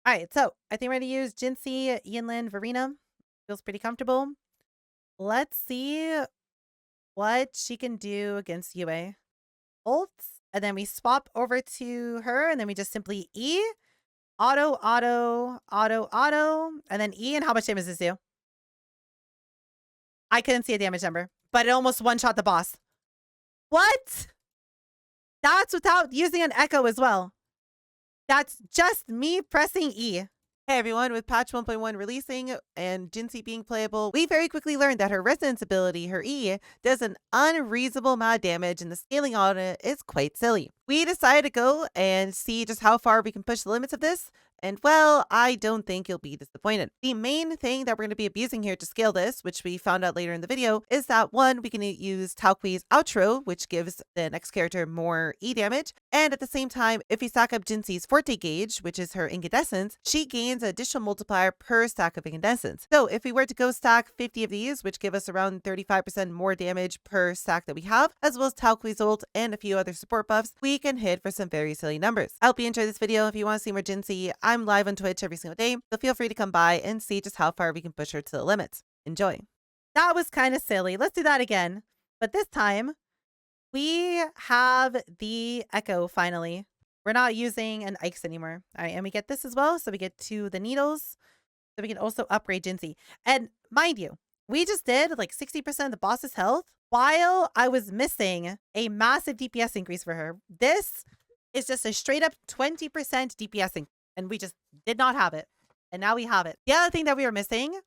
All right, so I think we're going to use Jinshi, Yinlin, Verena. Feels pretty comfortable. Let's see what she can do against Yue. Ult, and then we swap over to her, and then we just simply E, auto, auto, auto, auto, and then E, and how much damage does this do? I couldn't see a damage number, but it almost one-shot the boss. What? That's without using an echo as well. That's just me pressing E. Hey everyone, with patch 1.1 releasing and Jinshi being playable, we very quickly learned that her resonance ability, her E, does an unreasonable amount of damage and the scaling on it is quite silly. We decided to go and see just how far we can push the limits of this, and well, I don't think you'll be disappointed. The main thing that we're going to be abusing here to scale this, which we found out later in the video, is that one, we can use Talqui's outro, which gives the next character more E damage, and at the same time, if we stack up Jinshi's Forte gauge, which is her incandescence, she gains an additional multiplier per stack of incandescence. So if we were to go stack 50 of these, which give us around 35% more damage per stack that we have, as well as Talqui's ult and a few other support buffs, we can hit for some very silly numbers. I hope you enjoyed this video. If you want to see more Jinshi, I'm live on Twitch every single day, so feel free to come by and see just how far we can push her to the limits. Enjoy. That was kind of silly. Let's do that again. But this time, we have the echo finally. We're not using an Ikes anymore. All right, and we get this as well. So we get to the needles. So we can also upgrade Jinshi. And mind you, we just did like 60% of the boss's health while I was missing a massive DPS increase for her. This is just a straight up 20% DPS increase. And we just did not have it. And now we have it. The other thing that we were missing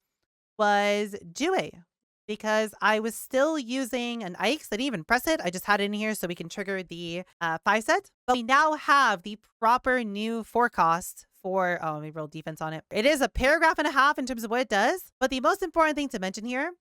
was Jue, because I was still using an Ikes. I didn't even press it. I just had it in here so we can trigger the 5 set. But we now have the proper new forecast for, oh, let me roll defense on it. It is a paragraph and a half in terms of what it does. But the most important thing to mention here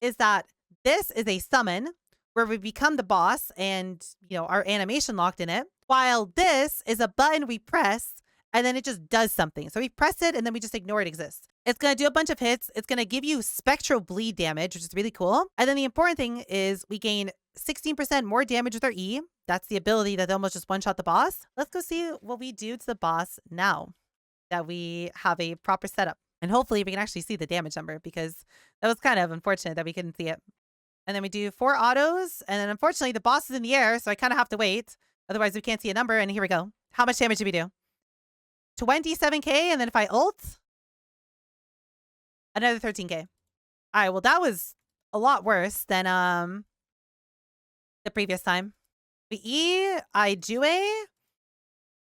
is that this is a summon where we become the boss and, you know, our animation locked in it. While this is a button we press and then it just does something. So we press it and then we just ignore it exists. It's going to do a bunch of hits. It's going to give you spectral bleed damage, which is really cool. And then the important thing is we gain 16% more damage with our E. That's the ability that almost just one-shot the boss. Let's go see what we do to the boss now that we have a proper setup. And hopefully we can actually see the damage number, because that was kind of unfortunate that we couldn't see it. And then we do 4 autos. And then unfortunately the boss is in the air, so I kind of have to wait. Otherwise we can't see a number. And here we go. How much damage did we do? 27k. And then if I ult, another 13k. All right, well, that was a lot worse than the previous time. We E, I Jue,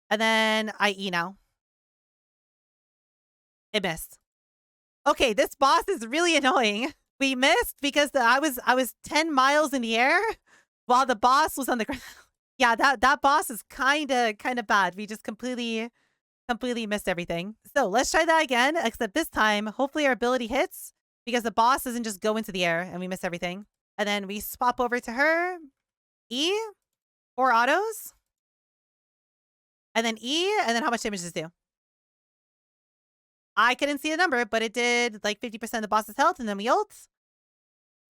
and then I E now. It missed. Okay, this boss is really annoying. We missed because I was 10 miles in the air while the boss was on the ground. Yeah, that boss is kind of bad. We just completely missed everything. So let's try that again, except this time, hopefully our ability hits, because the boss doesn't just go into the air and we miss everything. And then we swap over to her. E, 4 autos. And then E, and then how much damage does this do? I couldn't see the number, but it did like 50% of the boss's health, and then we ult.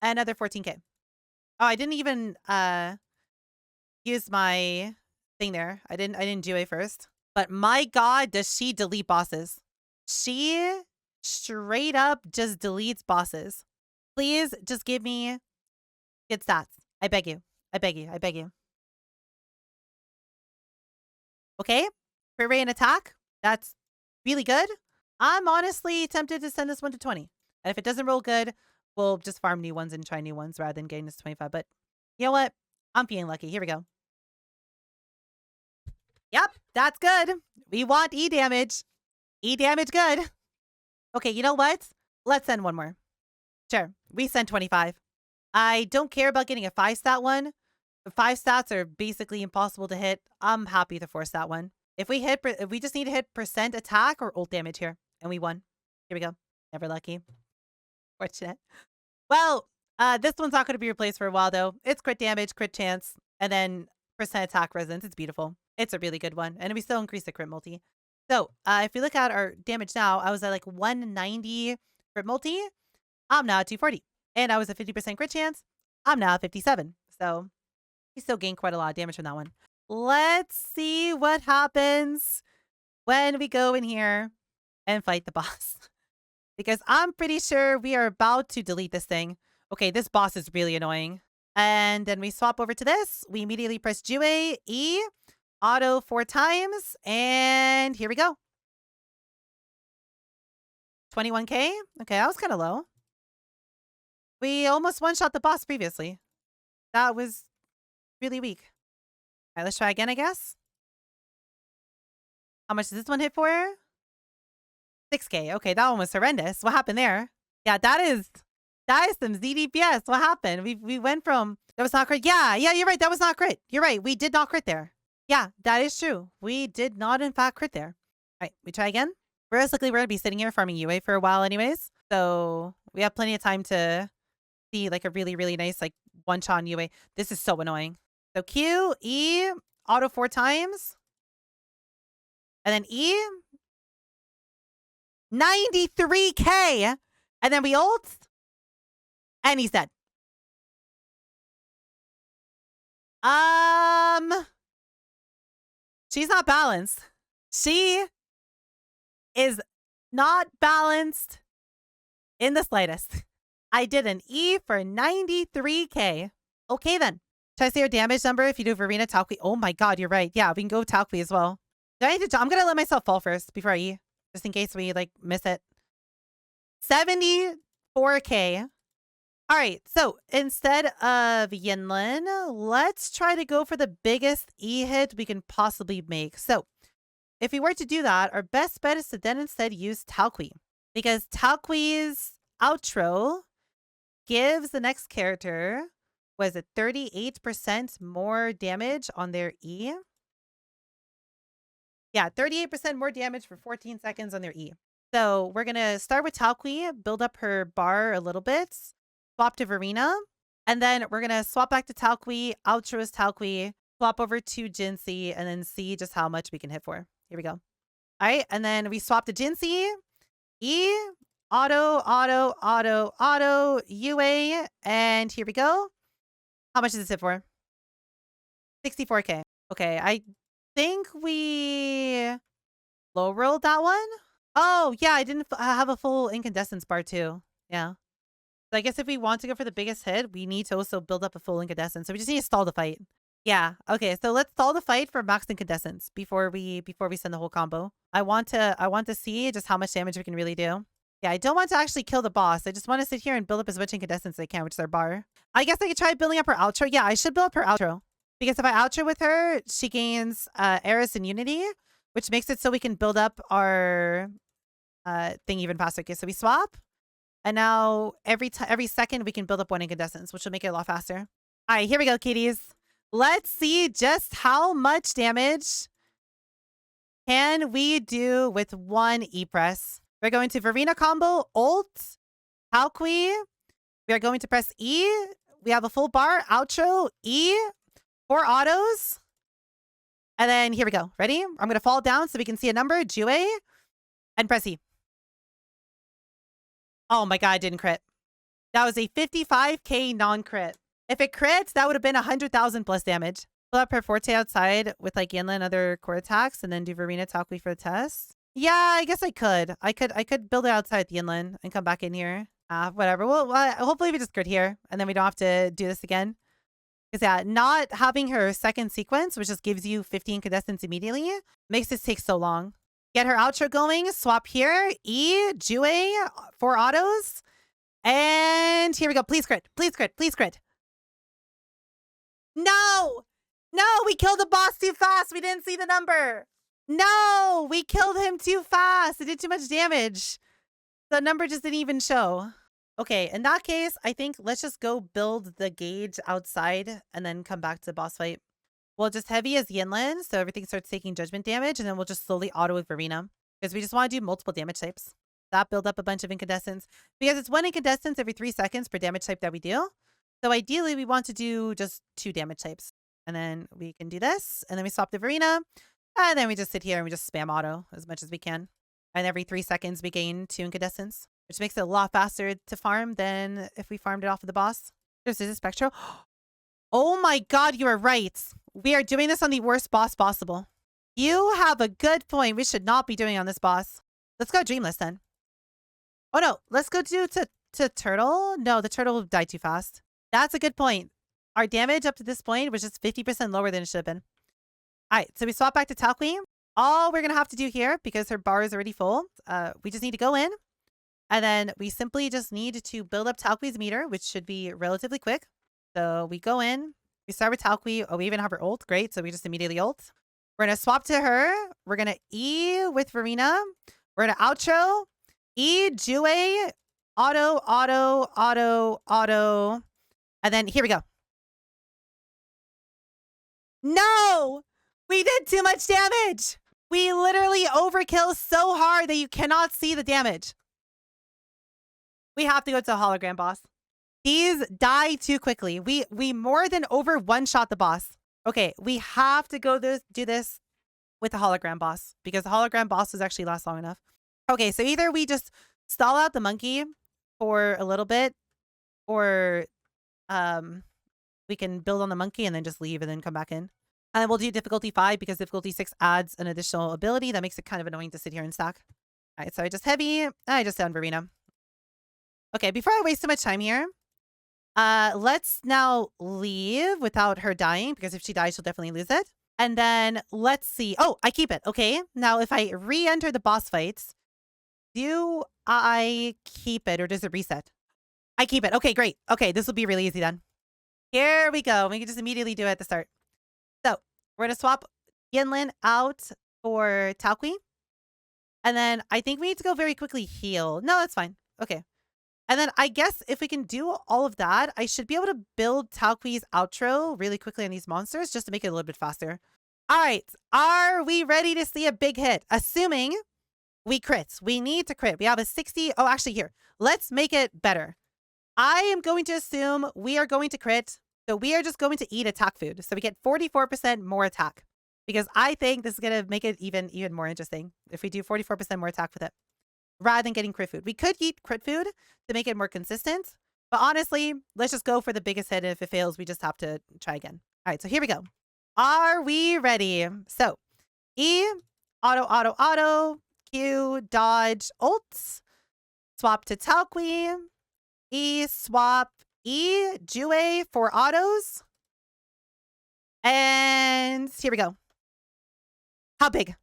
Another 14k. Oh, I didn't even use my thing there. I didn't do it first. But my god, does she delete bosses. She straight up just deletes bosses. Please just give me good stats. I beg you. I beg you. I beg you. Okay. Crit rate and attack. That's really good. I'm honestly tempted to send this one to 20. And if it doesn't roll good, we'll just farm new ones and try new ones rather than getting this 25. But you know what? I'm feeling lucky. Here we go. Yep, that's good. We want E damage. E damage good. Okay, you know what? Let's send one more. Sure, we send 25. I don't care about getting a 5-stat one. The 5 stats are basically impossible to hit. I'm happy to force that one. If we just need to hit percent attack or ult damage here, and we won. Here we go. Never lucky. Fortunate. Well, this one's not going to be replaced for a while, though. It's crit damage, crit chance, and then percent attack resonance. It's beautiful. It's a really good one. And we still increase the crit multi. So if we look at our damage now, I was at like 190 crit multi. I'm now at 240. And I was at 50% crit chance. I'm now at 57. So we still gain quite a lot of damage from that one. Let's see what happens when we go in here and fight the boss. Because I'm pretty sure we are about to delete this thing. Okay, this boss is really annoying. And then we swap over to this. We immediately press Jue, E, auto 4 times, and here we go. 21k? Okay, that was kind of low. We almost one-shot the boss previously. That was really weak. All right, let's try again, I guess. How much does this one hit for? 6k. Okay, that one was horrendous. What happened there? Yeah, that is some ZDPS. What happened? We went from that was not crit. Yeah, you're right. That was not crit. You're right. We did not crit there. Yeah, that is true. We did not in fact crit there. All right, we try again. Realistically, we're gonna be sitting here farming UA for a while anyways. So we have plenty of time to see like a really, really nice like one-shot on UA. This is so annoying. So Q, E, auto 4 times. And then E. 93k. And then we ult. And he's dead. She's not balanced. She is not balanced in the slightest. I did an E for 93k. Okay then. Should I say your damage number if you do Verena Talqui? Oh my god, you're right. Yeah, we can go Talqui as well. I'm gonna let myself fall first before I E. Just in case we like miss it. 74k. All right, so instead of Yinlin, let's try to go for the biggest E hit we can possibly make. So if we were to do that, our best bet is to then instead use Talqui. Because Talqui's outro gives the next character, was it 38% more damage on their E? Yeah, 38% more damage for 14 seconds on their E. So we're going to start with Talqui, build up her bar a little bit, swap to Verena, and then we're going to swap back to Talqui, outro is Talqui, swap over to Jinshi, and then see just how much we can hit for. Here we go. All right, and then we swap to Jinshi, E, auto, UA, and here we go. How much does this hit for? 64k. Okay, I think we low rolled that one. Oh, yeah, I didn't have a full incandescence bar too. Yeah. So I guess if we want to go for the biggest hit, we need to also build up a full incandescence. So we just need to stall the fight. Yeah. Okay, so let's stall the fight for max incandescence before we send the whole combo. I want to see just how much damage we can really do. Yeah, I don't want to actually kill the boss. I just want to sit here and build up as much incandescence as I can, which is our bar. I guess I could try building up her outro. Yeah, I should build up her outro. Because if I outro with her, she gains Eris and Unity, which makes it so we can build up our thing even faster. Okay, so we swap. And now every second we can build up 1 incandescence, which will make it a lot faster. All right, here we go, kitties. Let's see just how much damage can we do with 1 E-press. We're going to Verena combo, ult, Talqui. We are going to press E. We have a full bar, outro, E, 4 autos. And then here we go. Ready? I'm going to fall down so we can see a number, Jue, and press E. Oh my god, I didn't crit. That was a 55k non-crit. If it crits, that would have been 100,000 plus damage. Pull up her Forte outside with like Yanla and other core attacks and then do Verena Talqui for the test. Yeah, I guess I could. I could build it outside the inland and come back in here. Whatever. Well, hopefully we just crit here and then we don't have to do this again. Because yeah, not having her second sequence, which just gives you 15 incandescence immediately, makes this take so long. Get her outro going. Swap here. E, Jue, 4 autos. And here we go. Please crit. Please crit. Please crit. No! No, we killed the boss too fast. We didn't see the number. No, we killed him too fast. It did too much damage. The number just didn't even show. Okay, in that case, I think let's just go build the gauge outside and then come back to the boss fight. We'll just heavy as Yinlin, so everything starts taking judgment damage, and then we'll just slowly auto with Verena. Because we just want to do multiple damage types. That build up a bunch of incandescence. Because it's 1 incandescence every 3 seconds per damage type that we do. So ideally, we want to do just 2 damage types. And then we can do this, and then we swap to Verena. And then we just sit here and we just spam auto as much as we can. And every 3 seconds, we gain 2 incandescence, which makes it a lot faster to farm than if we farmed it off of the boss. This is a Spectro. Oh my god, you are right. We are doing this on the worst boss possible. You have a good point. We should not be doing it on this boss. Let's go Dreamless then. Oh no, let's go to Turtle. No, the Turtle will die too fast. That's a good point. Our damage up to this point was just 50% lower than it should have been. All right, so we swap back to Talqueen. All we're going to have to do here, because her bar is already full, we just need to go in. And then we simply just need to build up Talqueen's meter, which should be relatively quick. So we go in. We start with Talqueen. Oh, we even have her ult. Great. So we just immediately ult. We're going to swap to her. We're going to E with Verena. We're going to outro. E, Jue, auto. And then here we go. No! We did too much damage! We literally overkill so hard that you cannot see the damage. We have to go to a hologram boss. These die too quickly. We more than over one-shot the boss. Okay, we have to go do this with the hologram boss, because the hologram boss does actually last long enough. Okay, so either we just stall out the monkey for a little bit, or we can build on the monkey and then just leave and then come back in. And we'll do difficulty 5 because difficulty 6 adds an additional ability that makes it kind of annoying to sit here and stack. All right, so I just heavy. I just down Verena. Okay, before I waste so much time here, let's now leave without her dying, because if she dies, she'll definitely lose it. And then let's see. Oh, I keep it. Okay, now if I re-enter the boss fights, do I keep it or does it reset? I keep it. Okay, great. Okay, this will be really easy then. Here we go. We can just immediately do it at the start. So we're going to swap Yinlin out for Talqueen. And then I think we need to go very quickly heal. No, that's fine. Okay. And then I guess if we can do all of that, I should be able to build Talqueen's outro really quickly on these monsters just to make it a little bit faster. All right. Are we ready to see a big hit? Assuming we crit. We need to crit. We have a 60. Oh, actually here. Let's make it better. I am going to assume we are going to crit. So we are just going to eat attack food. So we get 44% more attack. Because I think this is going to make it even more interesting if we do 44% more attack with it, rather than getting crit food. We could eat crit food to make it more consistent. But honestly, let's just go for the biggest hit. And if it fails, we just have to try again. All right, so here we go. Are we ready? So E, auto, Q, dodge, ult, swap to Talqueen, E, swap, E, Jue for autos. And here we go. How big?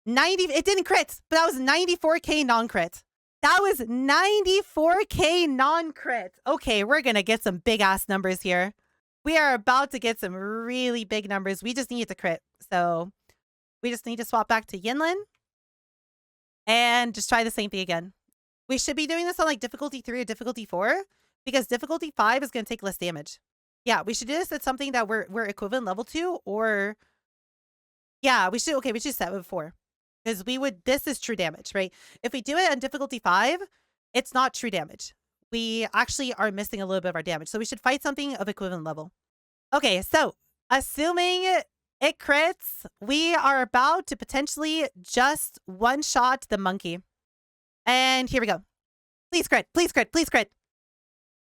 90. It didn't crit, but that was 94k non-crit. That was 94k non-crit. Okay, we're going to get some big ass numbers here. We are about to get some really big numbers. We just need to crit. So we just need to swap back to Yinlin and just try the same thing again. We should be doing this on like difficulty 3 or difficulty 4 because difficulty 5 is going to take less damage. Yeah, we should do this at something that we're equivalent level to, or yeah, we should. Okay, we should set with 4 because this is true damage, right? If we do it on difficulty 5, it's not true damage. We actually are missing a little bit of our damage. So we should fight something of equivalent level. Okay, so assuming it crits, we are about to potentially just one-shot the monkey. And here we go. Please crit, please crit, please crit.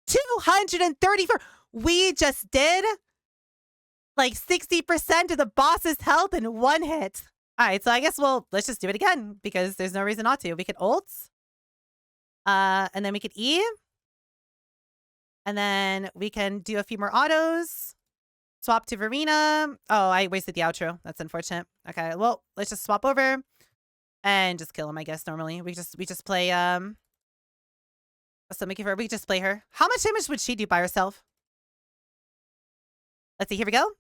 234. We just did like 60% of the boss's health in one hit. All right, so I guess let's just do it again because there's no reason not to. We could ult. And then we could E. And then we can do a few more autos. Swap to Verena. Oh, I wasted the outro. That's unfortunate. Okay, well, let's just swap over and just kill him, I guess, normally. We just play, what's the making for her? We just play her. How much damage would she do by herself? Let's see, here we go.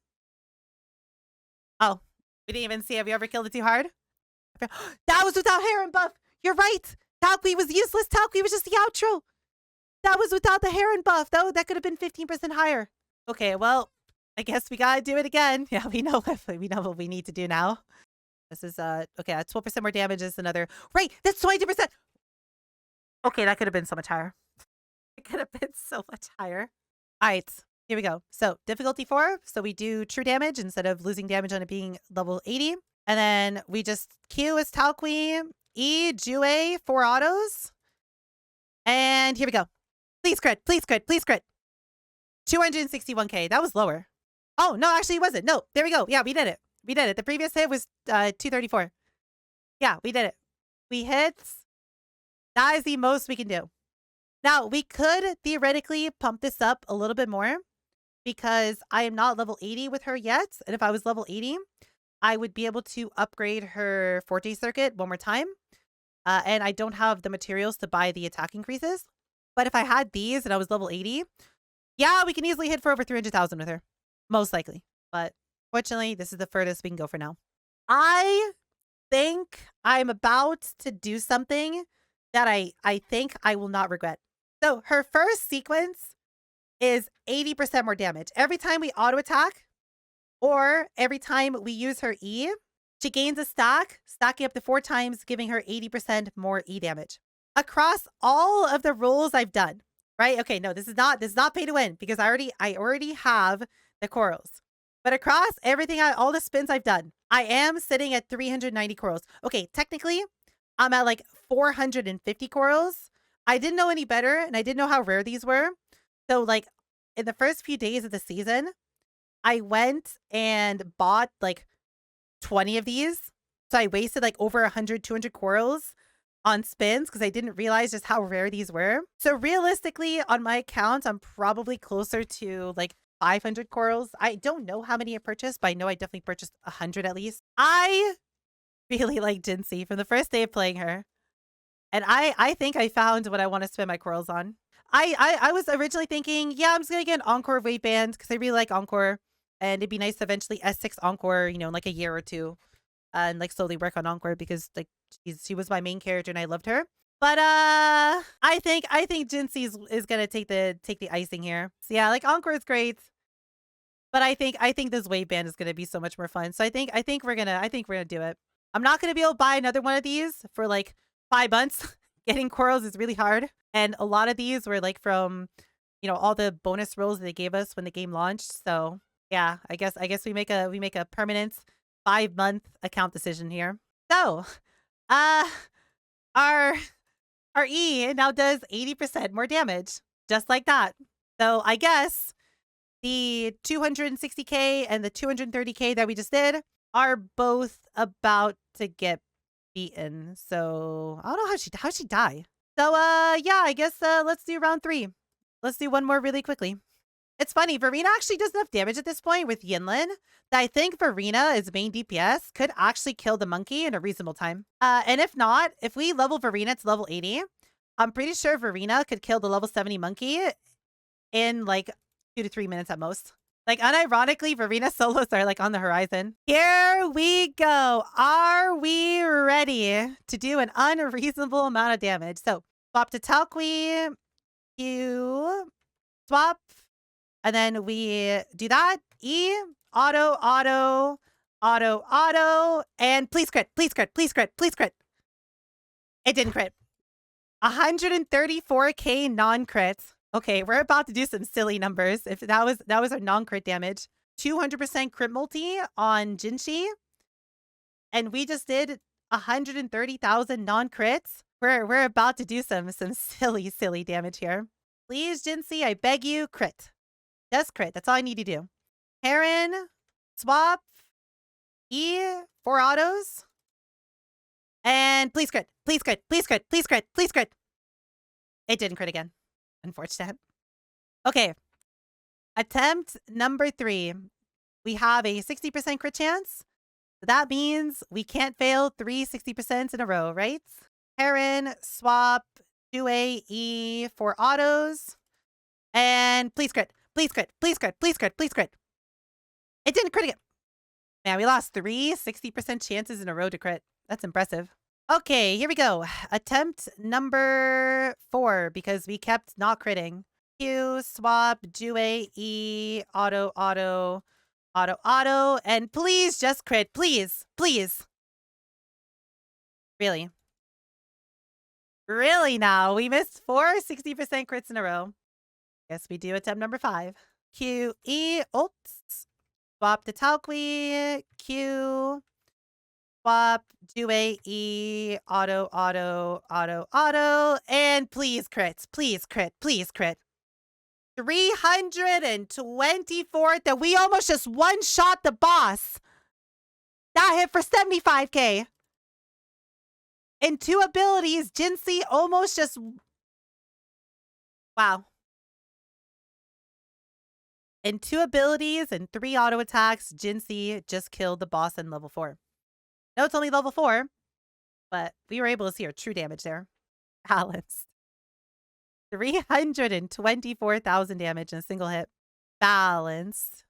Oh, we didn't even see. Have you ever killed it too hard? That was without Heron buff. You're right. Talqueen was useless. Talqueen was just the outro. That was without the Heron buff. That could have been 15% higher. Okay, well, I guess we gotta do it again. Yeah, we know what we need to do now. This is okay. 12% more damage is another. Right, that's 22%. Okay, that could have been so much higher. It could have been so much higher. All right, here we go. So difficulty 4. So we do true damage instead of losing damage on it being level 80. And then we just Q as Talqueen, E, Jue, 4 autos. And here we go. Please crit, please crit, please crit. 261k. That was lower. Oh, no, actually it wasn't. No, there we go. Yeah, we did it. We did it. The previous hit was 234. Yeah, we did it. We hit. That is the most we can do. Now, we could theoretically pump this up a little bit more because I am not level 80 with her yet. And if I was level 80, I would be able to upgrade her Forte circuit one more time. And I don't have the materials to buy the attack increases. But if I had these and I was level 80, yeah, we can easily hit for over 300,000 with her. Most likely. But fortunately, this is the furthest we can go for now. I think I'm about to do something that I think I will not regret. So her first sequence is 80% more damage. Every time we auto attack or every time we use her E, she gains a stack, stacking up to 4 times, giving her 80% more E damage. Across all of the rolls I've done, right? Okay, no, this is not pay to win because I already have the corals. But across everything, all the spins I've done, I am sitting at 390 corals. Okay, technically, I'm at like 450 corals. I didn't know any better, and I didn't know how rare these were. So, like, in the first few days of the season, I went and bought like 20 of these. So I wasted like over 100, 200 corals on spins because I didn't realize just how rare these were. So realistically, on my account, I'm probably closer to like 500 corals. I don't know how many I purchased, but I know I definitely purchased 100 at least. I really like Jinshi from the first day of playing her. And I think I found what I want to spend my corals on. I was originally thinking, yeah, I'm just going to get an Encore weight band because I really like Encore. And it'd be nice to eventually S6 Encore, you know, in like a year or two. And like slowly work on Encore because like she was my main character and I loved her. But I think Jinshi is gonna take the icing here. So yeah, like Encore is great. But I think this weight band is gonna be so much more fun. So I think we're gonna do it. I'm not gonna be able to buy another one of these for like 5 months. Getting corals is really hard. And a lot of these were like from, you know, all the bonus rolls they gave us when the game launched. So yeah, I guess we make a permanent 5-month account decision here. So, our E now does 80% more damage, just like that. So I guess the 260k and the 230k that we just did are both about to get beaten. So I don't know how she die. So yeah, I guess let's do round 3. Let's do one more really quickly. It's funny, Verena actually does enough damage at this point with Yinlin that I think Verena, as main DPS, could actually kill the monkey in a reasonable time. And if not, if we level Verena to level 80, I'm pretty sure Verena could kill the level 70 monkey in like 2 to 3 minutes at most. Like, unironically, Verena solos are like on the horizon. Here we go. Are we ready to do an unreasonable amount of damage? So, swap to Talqui, Q, swap, and then we do that. E, auto, auto, auto, auto, and please crit, please crit, please crit, please crit. It didn't crit. 134k non-crit. Okay, we're about to do some silly numbers. If that was our non-crit damage. 200% crit multi on Jinshi. And we just did 130,000 non-crits. We're about to do some silly damage here. Please, Jinshi, I beg you, crit. Just crit. That's all I need to do. Heron, swap, E, 4 autos. And please crit. Please crit. Please crit. Please crit. Please crit. It didn't crit again. Unfortunate. Okay. Attempt number 3. We have a 60% crit chance. That means we can't fail 3 60% in a row, right? Heron, swap, 2A, E, 4 autos. And please crit. Please crit. Please crit. Please crit. Please crit. It didn't crit again. Man, we lost 3 60% chances in a row to crit. That's impressive. Okay, here we go. Attempt number 4 because we kept not critting. Q, swap, Due, E, auto, auto, auto, auto, and please just crit. Please, please. Really? Really now? We missed 4 60% crits in a row. Guess we do attempt number 5. Q, E, oops. Swap to Talqui, Q, swap, Due, E, auto, auto, auto, auto, and please crit, please crit, please crit. 324th, that we almost just one-shot the boss. That hit for 75k. And 2 abilities, Jinshi almost just... Wow. And 2 abilities and 3 auto attacks, Jinshi just killed the boss in level 4. No, it's only level 4, but we were able to see her true damage there. Balanced. 324,000 damage in a single hit. Balanced.